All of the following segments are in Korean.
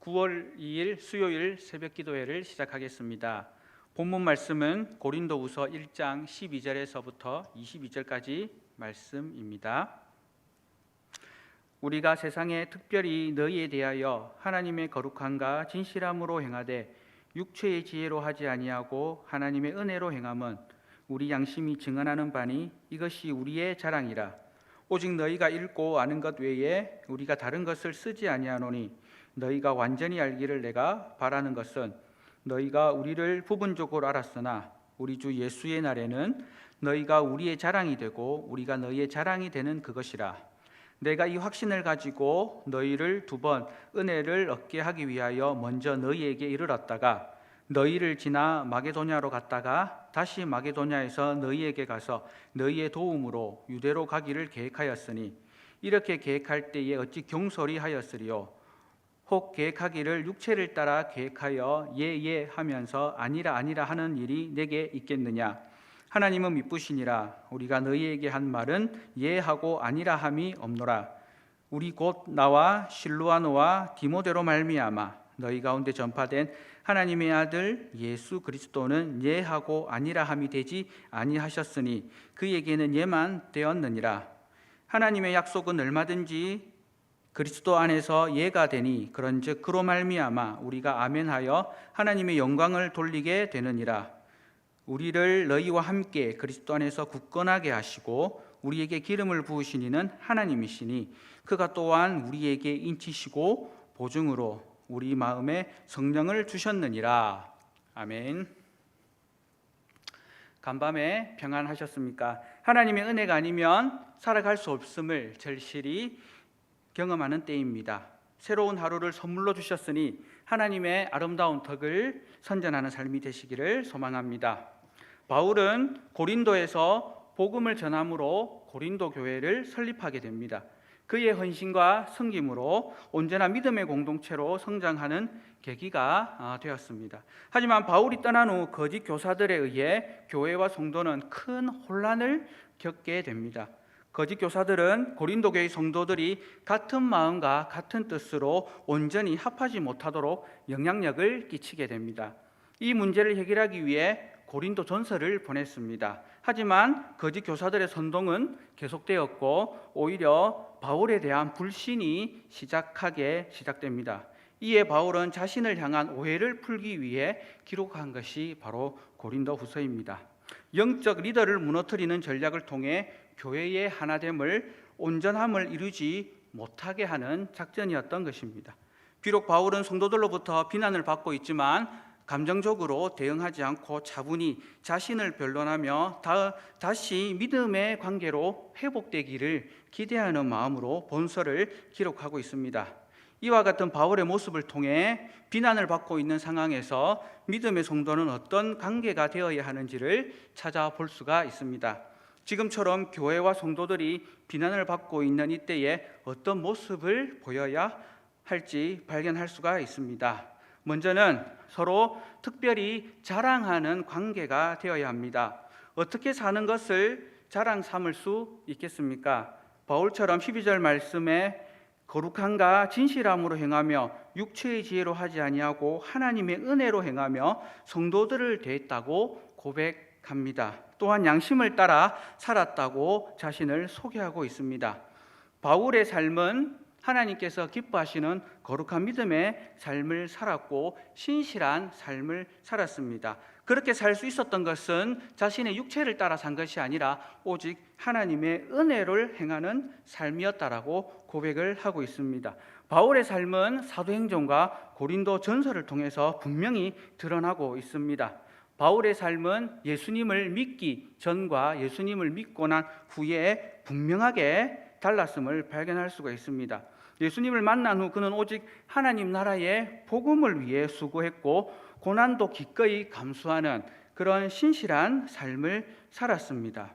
9월 2일 수요일 새벽 기도회를 시작하겠습니다. 본문 말씀은 고린도후서 1장 12절에서부터 22절까지 말씀입니다. 우리가 세상에 특별히 너희에 대하여 하나님의 거룩함과 진실함으로 행하되 육체의 지혜로 하지 아니하고 하나님의 은혜로 행함은 우리 양심이 증언하는 바니 이것이 우리의 자랑이라. 오직 너희가 읽고 아는 것 외에 우리가 다른 것을 쓰지 아니하노니 너희가 완전히 알기를 내가 바라는 것은 너희가 우리를 부분적으로 알았으나 우리 주 예수의 날에는 너희가 우리의 자랑이 되고 우리가 너희의 자랑이 되는 그것이라. 내가 이 확신을 가지고 너희를 2번 은혜를 얻게 하기 위하여 먼저 너희에게 이르렀다가 너희를 지나 마게도냐로 갔다가 다시 마게도냐에서 너희에게 가서 너희의 도움으로 유대로 가기를 계획하였으니 이렇게 계획할 때에 어찌 경솔히 하였으리요. 혹 계획하기를 육체를 따라 계획하여 예 하면서 아니라 하는 일이 내게 있겠느냐. 하나님은 미쁘시니라. 우리가 너희에게 한 말은 예하고 아니라 함이 없노라. 우리 곧 나와 실루아노와 디모데로 말미암아 너희 가운데 전파된 하나님의 아들 예수 그리스도는 예하고 아니라 함이 되지 아니하셨으니 그에게는 예만 되었느니라. 하나님의 약속은 얼마든지 그리스도 안에서 예가 되니 그런즉 그로 말미암아 우리가 아멘하여 하나님의 영광을 돌리게 되느니라. 우리를 너희와 함께 그리스도 안에서 굳건하게 하시고 우리에게 기름을 부으신 이는 하나님이시니 그가 또한 우리에게 인치시고 보증으로 우리 마음에 성령을 주셨느니라. 아멘. 간밤에 평안하셨습니까? 하나님의 은혜가 아니면 살아갈 수 없음을 절실히 경험하는 때입니다. 새로운 하루를 선물로 주셨으니 하나님의 아름다운 덕을 선전하는 삶이 되시기를 소망합니다. 바울은 고린도에서 복음을 전함으로 고린도 교회를 설립하게 됩니다. 그의 헌신과 섬김으로 온전한 믿음의 공동체로 성장하는 계기가 되었습니다. 하지만 바울이 떠난 후 거짓 교사들에 의해 교회와 성도는 큰 혼란을 겪게 됩니다. 거짓 교사들은 고린도 교회 성도들이 같은 마음과 같은 뜻으로 온전히 합하지 못하도록 영향력을 끼치게 됩니다. 이 문제를 해결하기 위해 고린도 전서를 보냈습니다. 하지만 거짓 교사들의 선동은 계속되었고 오히려 바울에 대한 불신이 시작됩니다. 이에 바울은 자신을 향한 오해를 풀기 위해 기록한 것이 바로 고린도 후서입니다. 영적 리더를 무너뜨리는 전략을 통해 교회의 하나됨을 온전함을 이루지 못하게 하는 작전이었던 것입니다. 비록 바울은 성도들로부터 비난을 받고 있지만 감정적으로 대응하지 않고 차분히 자신을 변론하며 다시 믿음의 관계로 회복되기를 기대하는 마음으로 본서를 기록하고 있습니다. 이와 같은 바울의 모습을 통해 비난을 받고 있는 상황에서 믿음의 성도는 어떤 관계가 되어야 하는지를 찾아볼 수가 있습니다. 지금처럼 교회와 성도들이 비난을 받고 있는 이때에 어떤 모습을 보여야 할지 발견할 수가 있습니다. 먼저는 서로 특별히 자랑하는 관계가 되어야 합니다. 어떻게 사는 것을 자랑 삼을 수 있겠습니까? 바울처럼 12절 말씀에 거룩함과 진실함으로 행하며 육체의 지혜로 하지 아니하고 하나님의 은혜로 행하며 성도들을 대했다고 고백합니다. 또한 양심을 따라 살았다고 자신을 소개하고 있습니다. 바울의 삶은 하나님께서 기뻐하시는 거룩한 믿음의 삶을 살았고 신실한 삶을 살았습니다. 그렇게 살 수 있었던 것은 자신의 육체를 따라 산 것이 아니라 오직 하나님의 은혜를 행하는 삶이었다라고 고백을 하고 있습니다. 바울의 삶은 사도행전과 고린도 전서를 통해서 분명히 드러나고 있습니다. 바울의 삶은 예수님을 믿기 전과 예수님을 믿고 난 후에 분명하게 달랐음을 발견할 수가 있습니다. 예수님을 만난 후 그는 오직 하나님 나라의 복음을 위해 수고했고 고난도 기꺼이 감수하는 그런 신실한 삶을 살았습니다.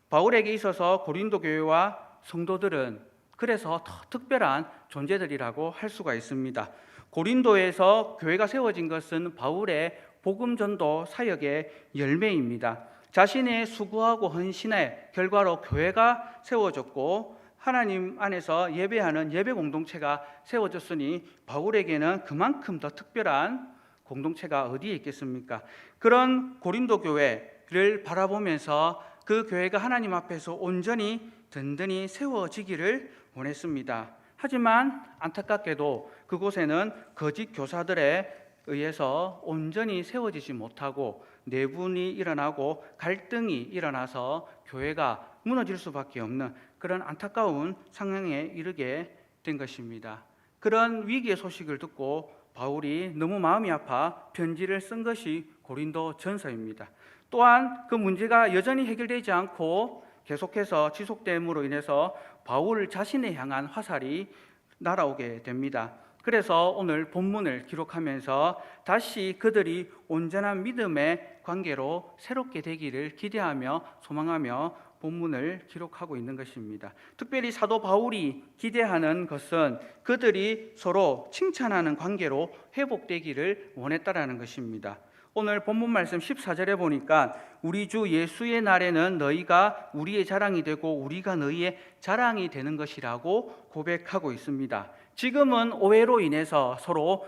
바울에게 있어서 고린도 교회와 성도들은 그래서 더 특별한 존재들이라고 할 수가 있습니다. 고린도에서 교회가 세워진 것은 바울의 복음 전도 사역의 열매입니다. 자신의 수고하고 헌신의 결과로 교회가 세워졌고 하나님 안에서 예배하는 예배 공동체가 세워졌으니 바울에게는 그만큼 더 특별한 공동체가 어디에 있겠습니까? 그런 고린도 교회를 바라보면서 그 교회가 하나님 앞에서 온전히 든든히 세워지기를 원했습니다. 하지만 안타깝게도 그곳에는 거짓 교사들에 의해서 온전히 세워지지 못하고 내분이 일어나고 갈등이 일어나서 교회가 무너질 수밖에 없는 그런 안타까운 상황에 이르게 된 것입니다. 그런 위기의 소식을 듣고 바울이 너무 마음이 아파 편지를 쓴 것이 고린도 전서입니다. 또한 그 문제가 여전히 해결되지 않고 계속해서 지속됨으로 인해서 바울 자신을 향한 화살이 날아오게 됩니다. 그래서 오늘 본문을 기록하면서 다시 그들이 온전한 믿음의 관계로 새롭게 되기를 기대하며 소망하며 본문을 기록하고 있는 것입니다. 특별히 사도 바울이 기대하는 것은 그들이 서로 칭찬하는 관계로 회복되기를 원했다라는 것입니다. 오늘 본문 말씀 14절에 보니까 우리 주 예수의 날에는 너희가 우리의 자랑이 되고 우리가 너희의 자랑이 되는 것이라고 고백하고 있습니다. 지금은 오해로 인해서 서로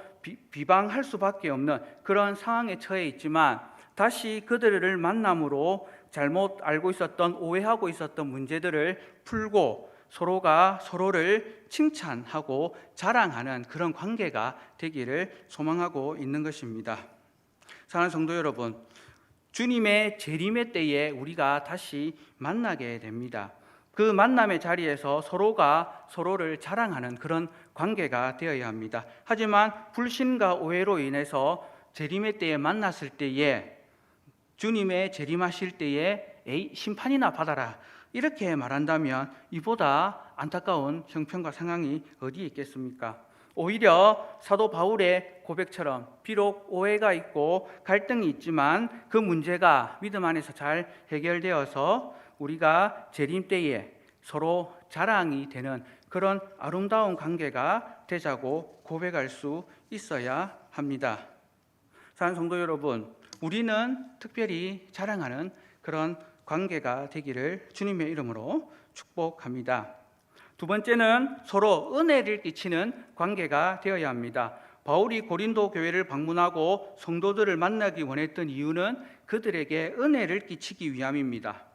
비방할 수밖에 없는 그런 상황에 처해 있지만 다시 그들을 만남으로 잘못 알고 있었던 오해하고 있었던 문제들을 풀고 서로가 서로를 칭찬하고 자랑하는 그런 관계가 되기를 소망하고 있는 것입니다. 사랑하는 성도 여러분, 주님의 재림의 때에 우리가 다시 만나게 됩니다. 그 만남의 자리에서 서로가 서로를 자랑하는 그런 관계가 되어야 합니다. 하지만 불신과 오해로 인해서 재림의 때에 만났을 때에 주님의 재림하실 때에 심판이나 받아라 이렇게 말한다면 이보다 안타까운 형편과 상황이 어디에 있겠습니까? 오히려 사도 바울의 고백처럼 비록 오해가 있고 갈등이 있지만 그 문제가 믿음 안에서 잘 해결되어서 우리가 재림 때에 서로 자랑이 되는 그런 아름다운 관계가 되자고 고백할 수 있어야 합니다. 사랑하는 성도 여러분, 우리는 특별히 자랑하는 그런 관계가 되기를 주님의 이름으로 축복합니다. 두 번째는 서로 은혜를 끼치는 관계가 되어야 합니다. 바울이 고린도 교회를 방문하고 성도들을 만나기 원했던 이유는 그들에게 은혜를 끼치기 위함입니다.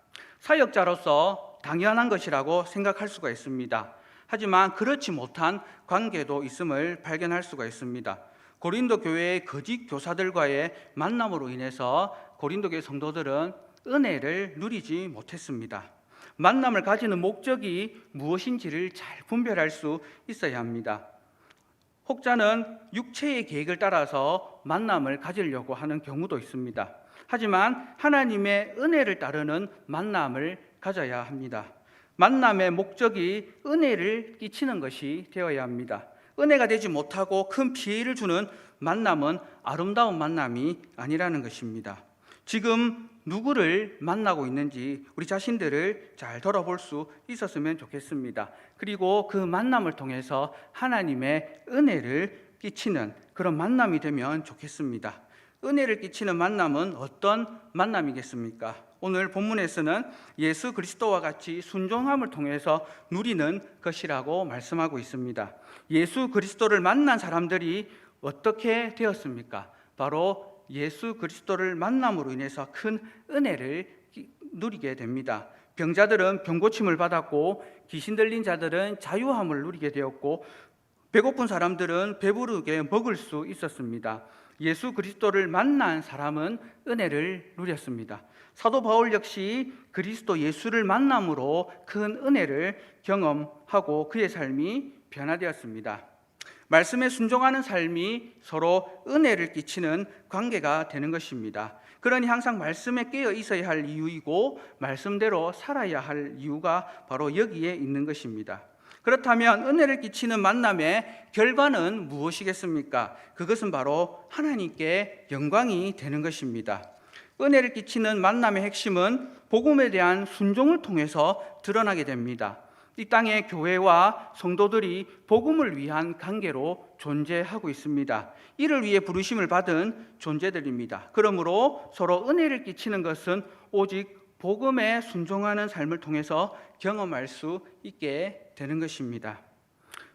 사역자로서 당연한 것이라고 생각할 수가 있습니다. 하지만 그렇지 못한 관계도 있음을 발견할 수가 있습니다. 고린도 교회의 거짓 교사들과의 만남으로 인해서 고린도 교회 성도들은 은혜를 누리지 못했습니다. 만남을 가지는 목적이 무엇인지를 잘 분별할 수 있어야 합니다. 혹자는 육체의 계획을 따라서 만남을 가지려고 하는 경우도 있습니다. 하지만 하나님의 은혜를 따르는 만남을 가져야 합니다. 만남의 목적이 은혜를 끼치는 것이 되어야 합니다. 은혜가 되지 못하고 큰 피해를 주는 만남은 아름다운 만남이 아니라는 것입니다. 지금 누구를 만나고 있는지 우리 자신들을 잘 돌아볼 수 있었으면 좋겠습니다. 그리고 그 만남을 통해서 하나님의 은혜를 끼치는 그런 만남이 되면 좋겠습니다. 은혜를 끼치는 만남은 어떤 만남이겠습니까? 오늘 본문에서는 예수 그리스도와 같이 순종함을 통해서 누리는 것이라고 말씀하고 있습니다. 예수 그리스도를 만난 사람들이 어떻게 되었습니까? 바로 예수 그리스도를 만남으로 인해서 큰 은혜를 누리게 됩니다. 병자들은 병고침을 받았고 귀신 들린 자들은 자유함을 누리게 되었고 배고픈 사람들은 배부르게 먹을 수 있었습니다. 예수 그리스도를 만난 사람은 은혜를 누렸습니다. 사도 바울 역시 그리스도 예수를 만남으로 큰 은혜를 경험하고 그의 삶이 변화되었습니다. 말씀에 순종하는 삶이 서로 은혜를 끼치는 관계가 되는 것입니다. 그러니 항상 말씀에 깨어 있어야 할 이유이고 말씀대로 살아야 할 이유가 바로 여기에 있는 것입니다. 그렇다면 은혜를 끼치는 만남의 결과는 무엇이겠습니까? 그것은 바로 하나님께 영광이 되는 것입니다. 은혜를 끼치는 만남의 핵심은 복음에 대한 순종을 통해서 드러나게 됩니다. 이 땅의 교회와 성도들이 복음을 위한 관계로 존재하고 있습니다. 이를 위해 부르심을 받은 존재들입니다. 그러므로 서로 은혜를 끼치는 것은 오직 복음에 순종하는 삶을 통해서 경험할 수 있게 되는 것입니다.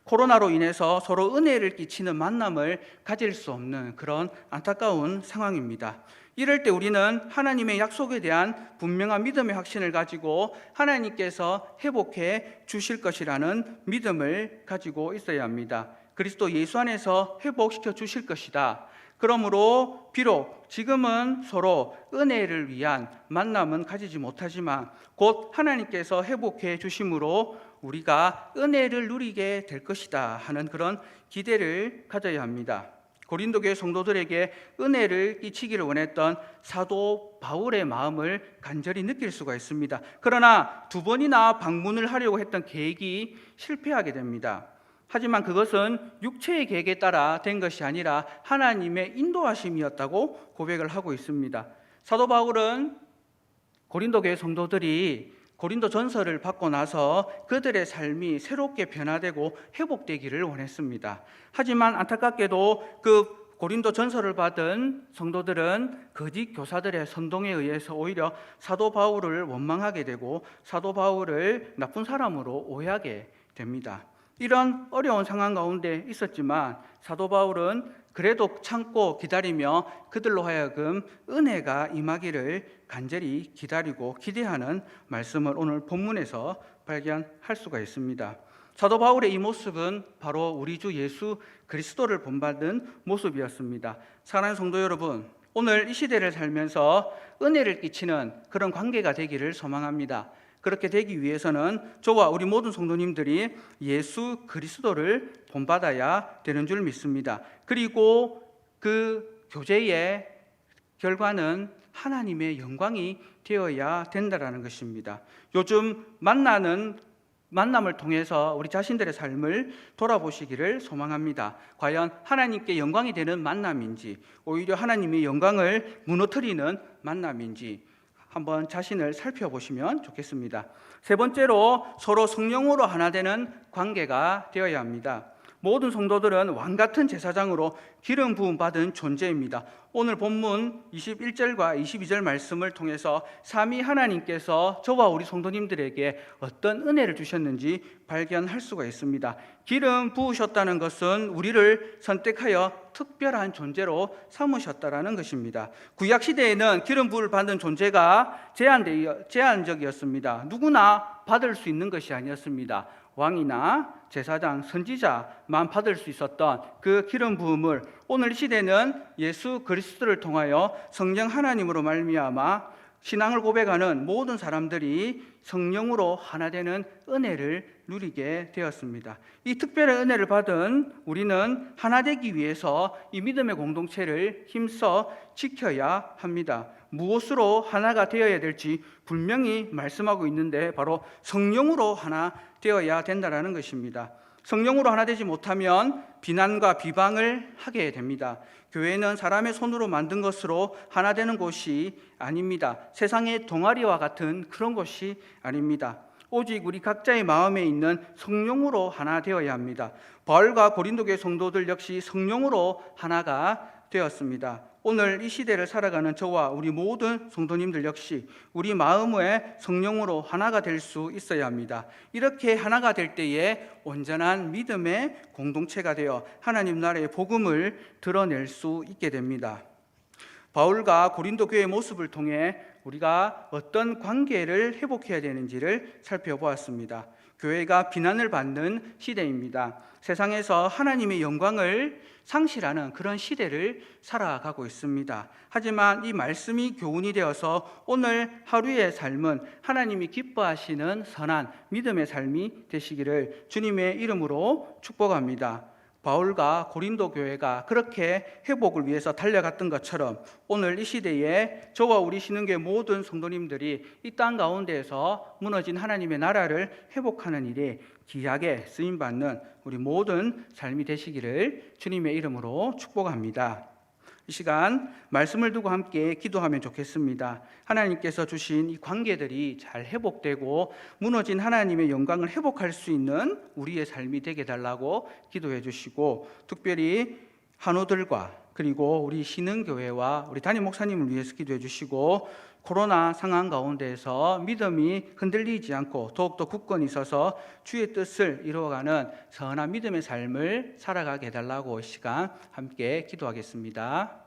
코로나로 인해서 서로 은혜를 끼치는 만남을 가질 수 없는 그런 안타까운 상황입니다. 이럴 때 우리는 하나님의 약속에 대한 분명한 믿음의 확신을 가지고 하나님께서 회복해 주실 것이라는 믿음을 가지고 있어야 합니다. 그리스도 예수 안에서 회복시켜 주실 것이다. 그러므로 비록 지금은 서로 은혜를 위한 만남은 가지지 못하지만 곧 하나님께서 회복해 주심으로 우리가 은혜를 누리게 될 것이다 하는 그런 기대를 가져야 합니다. 고린도 교회 성도들에게 은혜를 끼치기를 원했던 사도 바울의 마음을 간절히 느낄 수가 있습니다. 그러나 2번이나 방문을 하려고 했던 계획이 실패하게 됩니다. 하지만 그것은 육체의 계획에 따라 된 것이 아니라 하나님의 인도하심이었다고 고백을 하고 있습니다. 사도 바울은 고린도 교회 성도들이 고린도 전서를 받고 나서 그들의 삶이 새롭게 변화되고 회복되기를 원했습니다. 하지만 안타깝게도 그 고린도 전서를 받은 성도들은 거짓 교사들의 선동에 의해서 오히려 사도 바울을 원망하게 되고 사도 바울을 나쁜 사람으로 오해하게 됩니다. 이런 어려운 상황 가운데 있었지만 사도 바울은 그래도 참고 기다리며 그들로 하여금 은혜가 임하기를 간절히 기다리고 기대하는 말씀을 오늘 본문에서 발견할 수가 있습니다. 사도 바울의 이 모습은 바로 우리 주 예수 그리스도를 본받은 모습이었습니다. 사랑하는 성도 여러분, 오늘 이 시대를 살면서 은혜를 끼치는 그런 관계가 되기를 소망합니다. 그렇게 되기 위해서는 저와 우리 모든 성도님들이 예수 그리스도를 본받아야 되는 줄 믿습니다. 그리고 그 교제의 결과는 하나님의 영광이 되어야 된다는 것입니다. 요즘 만남을 통해서 우리 자신들의 삶을 돌아보시기를 소망합니다. 과연 하나님께 영광이 되는 만남인지 오히려 하나님의 영광을 무너뜨리는 만남인지 한번 자신을 살펴보시면 좋겠습니다. 3번째로 서로 성령으로 하나 되는 관계가 되어야 합니다. 모든 성도들은 왕같은 제사장으로 기름 부음 받은 존재입니다. 오늘 본문 21절과 22절 말씀을 통해서 삼위 하나님께서 저와 우리 성도님들에게 어떤 은혜를 주셨는지 발견할 수가 있습니다. 기름 부으셨다는 것은 우리를 선택하여 특별한 존재로 삼으셨다라는 것입니다. 구약 시대에는 기름 부음을 받는 존재가 제한적이었습니다. 누구나 받을 수 있는 것이 아니었습니다. 왕이나 제사장, 선지자만 받을 수 있었던 그 기름 부음을 오늘 이 시대는 예수 그리스도를 통하여 성령 하나님으로 말미암아 신앙을 고백하는 모든 사람들이 성령으로 하나 되는 은혜를 누리게 되었습니다. 이 특별한 은혜를 받은 우리는 하나 되기 위해서 이 믿음의 공동체를 힘써 지켜야 합니다. 무엇으로 하나가 되어야 될지 분명히 말씀하고 있는데 바로 성령으로 하나 되어야 된다는 것입니다. 성령으로 하나 되지 못하면 비난과 비방을 하게 됩니다. 교회는 사람의 손으로 만든 것으로 하나 되는 곳이 아닙니다. 세상의 동아리와 같은 그런 곳이 아닙니다. 오직 우리 각자의 마음에 있는 성령으로 하나 되어야 합니다. 바울과 고린도 교회 성도들 역시 성령으로 하나가 되었습니다. 오늘 이 시대를 살아가는 저와 우리 모든 성도님들 역시 우리 마음의 성령으로 하나가 될 수 있어야 합니다. 이렇게 하나가 될 때에 온전한 믿음의 공동체가 되어 하나님 나라의 복음을 드러낼 수 있게 됩니다. 바울과 고린도 교회의 모습을 통해 우리가 어떤 관계를 회복해야 되는지를 살펴보았습니다. 교회가 비난을 받는 시대입니다. 세상에서 하나님의 영광을 상실하는 그런 시대를 살아가고 있습니다. 하지만 이 말씀이 교훈이 되어서 오늘 하루의 삶은 하나님이 기뻐하시는 선한 믿음의 삶이 되시기를 주님의 이름으로 축복합니다. 바울과 고린도 교회가 그렇게 회복을 위해서 달려갔던 것처럼 오늘 이 시대에 저와 우리 신흥교회 모든 성도님들이 이 땅 가운데에서 무너진 하나님의 나라를 회복하는 일에 귀하게 쓰임받는 우리 모든 삶이 되시기를 주님의 이름으로 축복합니다. 이 시간 말씀을 두고 함께 기도하면 좋겠습니다. 하나님께서 주신 이 관계들이 잘 회복되고 무너진 하나님의 영광을 회복할 수 있는 우리의 삶이 되게 달라고 기도해 주시고 특별히 한우들과 그리고 우리 신흥교회와 우리 담임 목사님을 위해서 기도해 주시고 코로나 상황 가운데에서 믿음이 흔들리지 않고 더욱더 굳건히 서서 주의 뜻을 이루어가는 선한 믿음의 삶을 살아가게 해달라고 이 시간 함께 기도하겠습니다.